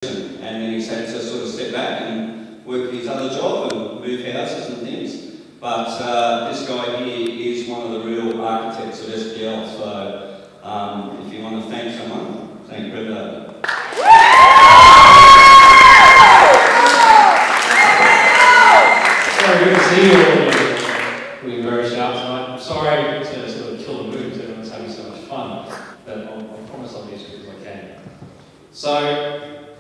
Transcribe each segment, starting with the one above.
and then he's had to sort of step back and work his other job and move houses and things. But this guy here is one of the real architects of SPL, so if you want to thank someone, thank Brendo. Sorry, good to see you all. We're very sharp tonight. I'm sorry it's going to sort of kill the mood because everyone's having so much fun, but I promise I'll be as quick as I can. So,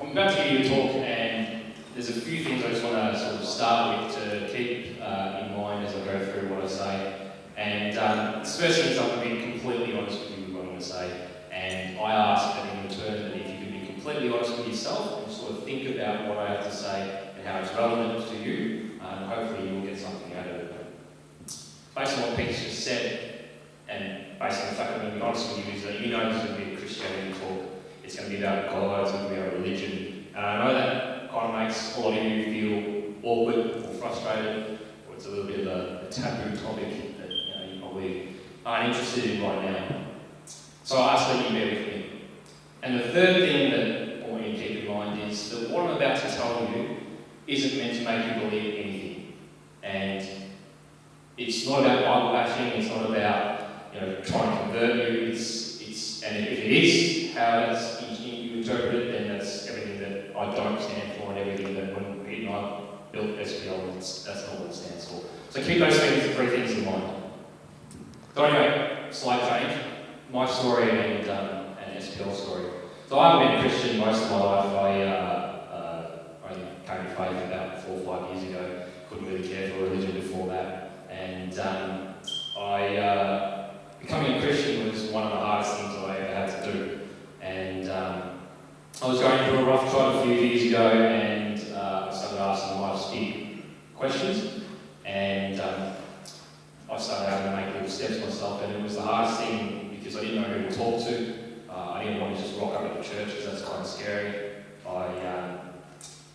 I'm about to give you a talk, and there's a few things I just want to sort of start with to keep in mind as I go through what I say. And the first thing is I'm going to be completely honest with you with what I'm going to say. And I ask that in return that if you can be completely honest with yourself and sort of think about what I have to say and how it's relevant to you, hopefully you will get something out of it. Based on what Pete's just said, and based on the fact that I'm going to be honest with you, is that you know this is going to be a Christianity talk. It's going to be about God, it's going to be about religion. And I know that kind of makes a lot of you feel awkward or frustrated, or it's a little bit of a taboo topic that you probably aren't interested in right now. So I ask that you bear with me. And the third thing that I want you to keep in mind is that what I'm about to tell you isn't meant to make you believe anything. And it's not about Bible bashing, it's not about trying to convert you, and if it is how you interpret it, then that's everything that I don't stand for and everything that when Pete and I built SPL, that's not what it stands for. So keep those three things in mind. So anyway, slight change. My story and SPL story. So I haven't been a Christian most of my life. I came to faith about 4 or 5 years ago. Couldn't really care for religion before that. And becoming a Christian was one of the hardest things I ever had to do. And I was going through a rough trot a few years ago, and I started asking life's big questions. And I started having to make little steps myself, and it was the hardest thing because I didn't know who to talk to. I didn't want to just rock up at the church because that's kind of scary.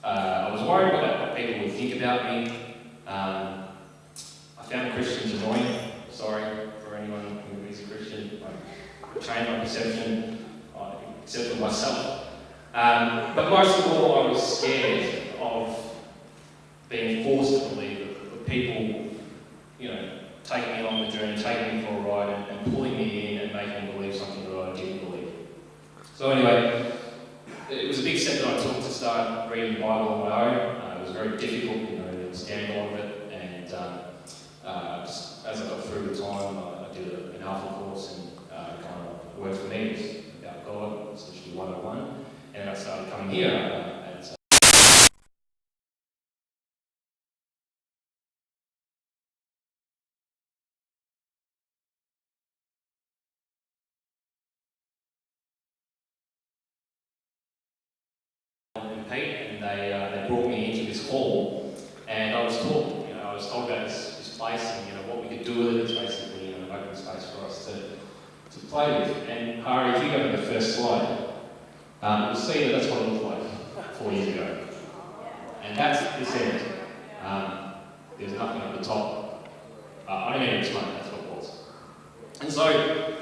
I was worried about what people would think about me. I found Christians annoying. Sorry for anyone who is a Christian. I changed my perception, except for myself. But most of all, I was scared of being forced to believe that people, taking me along the journey, taking me for a ride, and pulling me in and making me believe something that I didn't believe. So anyway, it was a big step that I took to start reading the Bible on my own. It was very difficult, to understand a lot of it, and just as I got through the time, I did an alpha course, and kind of worked for me. It was about God, essentially 101, and I started coming here. And Pete, and they brought me into this hall, and I was told about this place and what we could do with it. It's basically an open space for us to play with. And Hari, if you go to the first slide, you'll see that that's what it looked like 4 years ago. And that's this end. There's nothing at the top. I don't even explain that's what it was. And so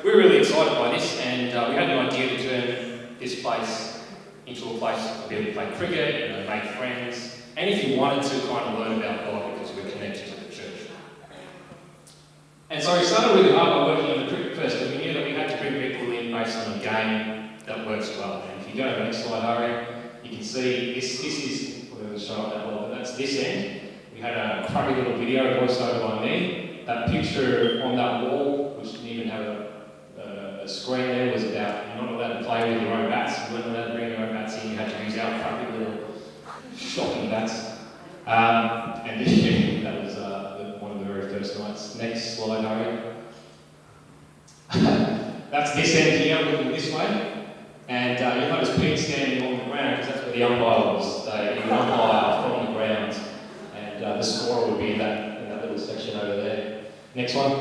we were really excited by this, and we had an idea to turn this place into a place for people to play cricket, make friends, and if you wanted to kind of learn about God because we're connected to the church. And so we started really hard by working on the cricket first, because we knew that we had to bring people in based on a game that works well. And if you go to the next slide, Hari, you can see this is, we're going to show up that well, but that's this end. We had a crummy little video voiced over by me. That picture on that wall, which didn't even have a screen there, was about you're not allowed to play with your own bats. You weren't allowed to bring your own bats in. You had to use our crappy little shocking bats. And that was one of the very first nights. Next slide, Hari. That's this end here, looking this way. And you'll notice Pete standing on the ground because that's where the umpire was. He would umpire from the ground, and the scorer would be in that little section over there. Next one.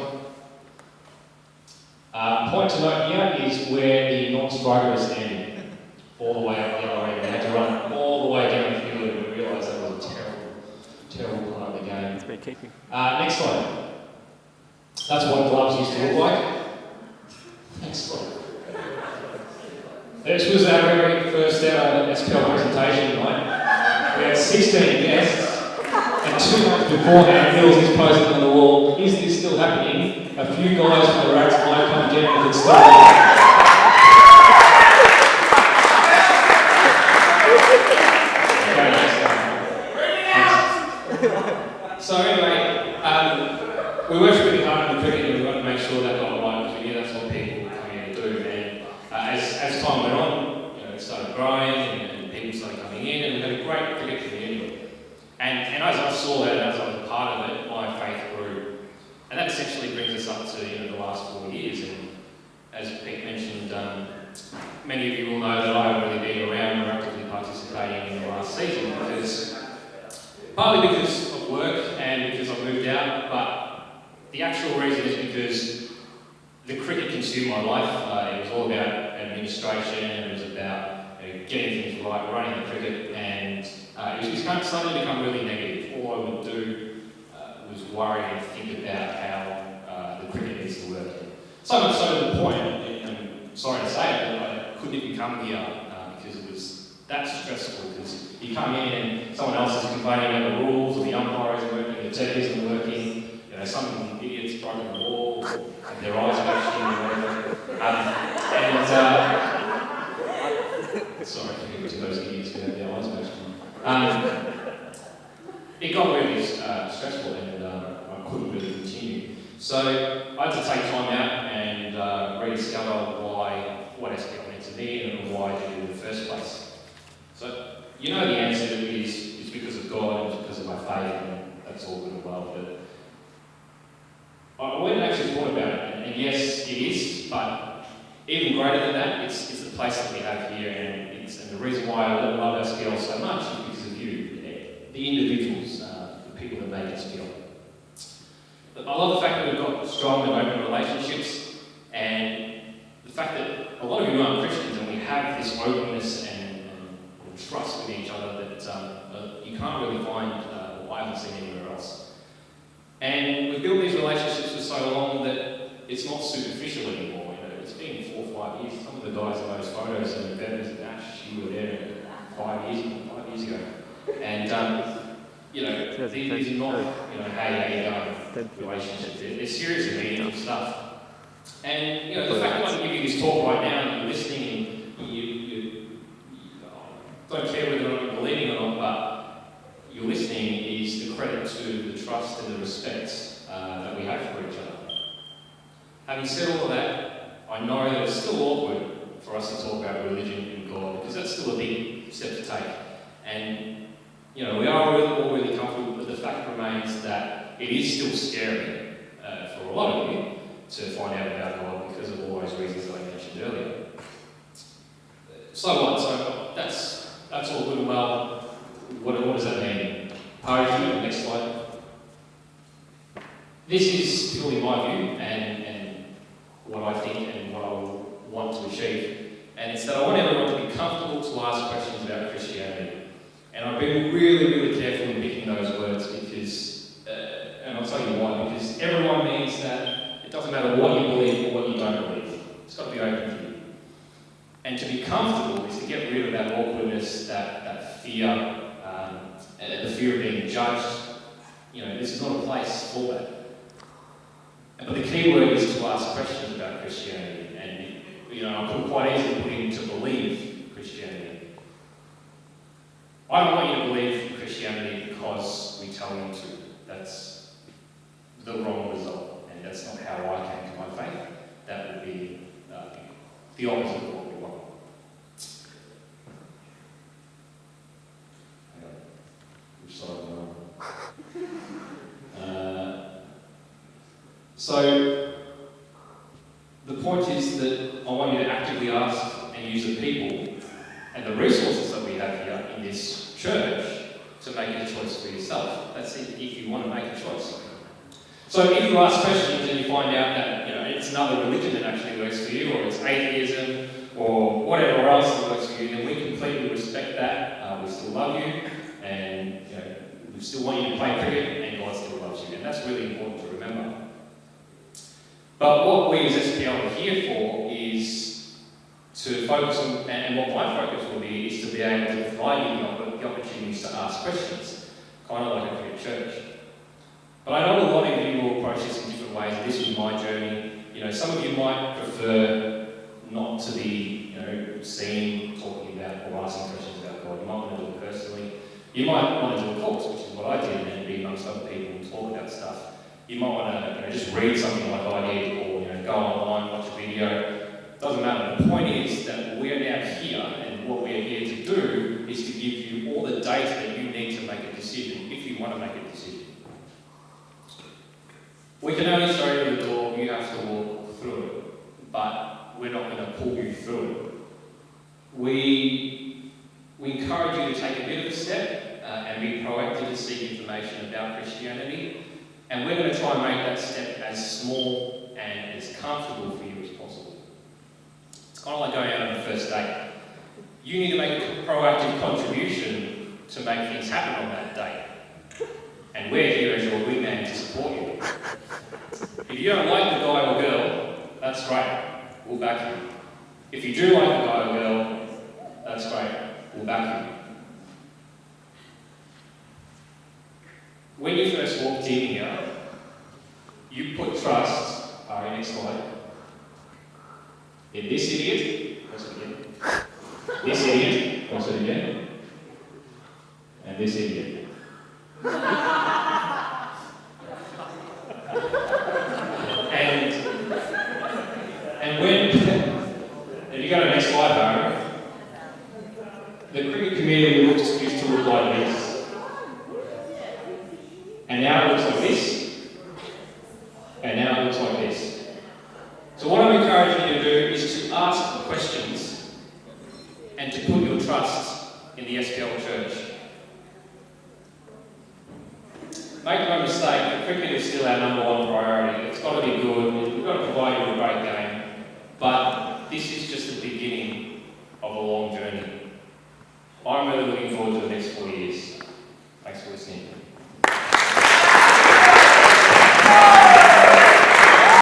Point to note here is where the non-striker is standing, all the way up the other end. They had to run all the way down the field, and we realised that was a terrible part of the game. It's great keeping. Next slide. That's what gloves used to look like. Next slide. This was our very first SPL presentation. 16 guests, and 2 months beforehand, Phil's is posted on the wall, is this still happening? A few guys from the Rats might come down and it's still happening. So anyway, we worked really hard on the cricket and we wanted to make sure that got right because we knew that's what people were coming in to do. And as time went on, it started growing and people started coming in and we had a great cricket community. And as I saw that, as I was a part of it, my faith grew. And that essentially brings us up to the last 4 years. And as Pete mentioned, many of you will know that I haven't really been around or actively participating in the last season partly because of work and because I moved out, but the actual reason is because the cricket consumed my life. It was all about administration, it was about getting things right, running the cricket, and it was kind of starting to become really negative. All I would do was worry and think about how the cricket needs to work. So much so to the point, and I'm sorry to say it, but I couldn't even come here because it was that stressful. Because you come in and someone else is complaining about the rules, or the umpire isn't working, the tech isn't working, some idiot's broken the ball, and their eyes are actually or whatever. Sorry to those idiots who have their eyes actually. It got really stressful and I couldn't really continue. So I had to take time out and rediscover what SPL meant to me and why I did it in the first place. So the answer is because of God and it's because of my faith, and that's all good and well. But I went and actually thought about it, and yes, it is, but even greater than that, it's the place that we have here, and the reason why I love SPL so much is because of you, the individuals, the people that make SPL. But I love the fact that we've got strong and open relationships, and the fact that a lot of you aren't Christians, and we have this openness and trust with each other that you can't really find, or I haven't seen anywhere else. And we've built these relationships for so long that it's not superficial anymore. It's been 4 or 5 years. Some of the guys in those photos and the veterans and Ash, you were there 5 years ago. And these are not, hey, how you going relationships. They're serious and meaningful stuff. And the fact that I can give you this talk right now and you're listening and you don't care whether or not you're believing or not, but you're listening is the credit to the trust and the respect that we have for each other. Having said all of that, I know that it's still awkward for us to talk about religion and God, because that's still a big step to take. And we are all really comfortable, but the fact remains that it is still scary for a lot of you to find out about God because of all those reasons that I mentioned earlier. So what? So that's all good and well. What does that mean? Next slide. This is purely my view and what I think and what I want to achieve. And it's that I want everyone to be comfortable to ask questions about Christianity. And I've been really, really careful in picking those words because, and I'll tell you why, because everyone means that it doesn't matter what you believe or what you don't believe. It's got to be open to you. And to be comfortable is to get rid of that awkwardness, that fear, the fear of being judged. This is not a place for that. But the key word is to ask questions about Christianity. And, I could quite easily put in to believe Christianity. I don't want you to believe Christianity because we tell you to. That's the wrong result. And that's not how I came to my faith. That would be the opposite of what we want. Which side am I on? So, the point is that I want you to actively ask and use the people and the resources that we have here in this church to make a choice for yourself. That's if you want to make a choice. So if you ask questions and you find out that it's another religion that actually works for you, or it's atheism, or whatever else that works for you, then we completely respect that. We still love you, and we still want you to play cricket, and God still loves you, and that's really important to remember. But what we as SPL are here for is to focus on, and what my focus will be, is to be able to provide you the opportunities to ask ask questions, kind of like a church. But I know a lot of you will approach this in different ways. This was my journey. You know, some of you might prefer not to be, seen talking about or asking questions about God. You might want to do it personally. You might want to do a course, which is what I did, and be amongst other people and talk about stuff. You might want to, just read something like I did, or go online, watch a video. Doesn't matter. The point is that we are now here, and what we are here to do is to give you all the data that you need to make a decision, if you want to make a decision. We can only show you the door, you have to walk through it, but we're not going to pull you through it. We encourage you to take a bit of a step and be proactive to seek information about Christianity, and we're going to try and make that step as small and as comfortable for you as possible. It's kind of like going out on a first date. You need to make a proactive contribution to make things happen on that date. And we're here as your wingman to support you. If you don't like the guy or girl, that's great. We'll back you. If you do like the guy or girl, that's great. We'll back you. When you first walked in here, you put trust, next slide, in this idiot, what's it again? This idiot, what's it again? And this idiot. And when, if you go to the next slide, Barry, the cricket community used to look like this. And now it looks like this. And now it looks like this. So what I'm encouraging you to do is to ask questions and to put your trust in the SPL Church. Make no mistake, cricket is still our number one priority. It's got to be good, we've got to provide you a great game, but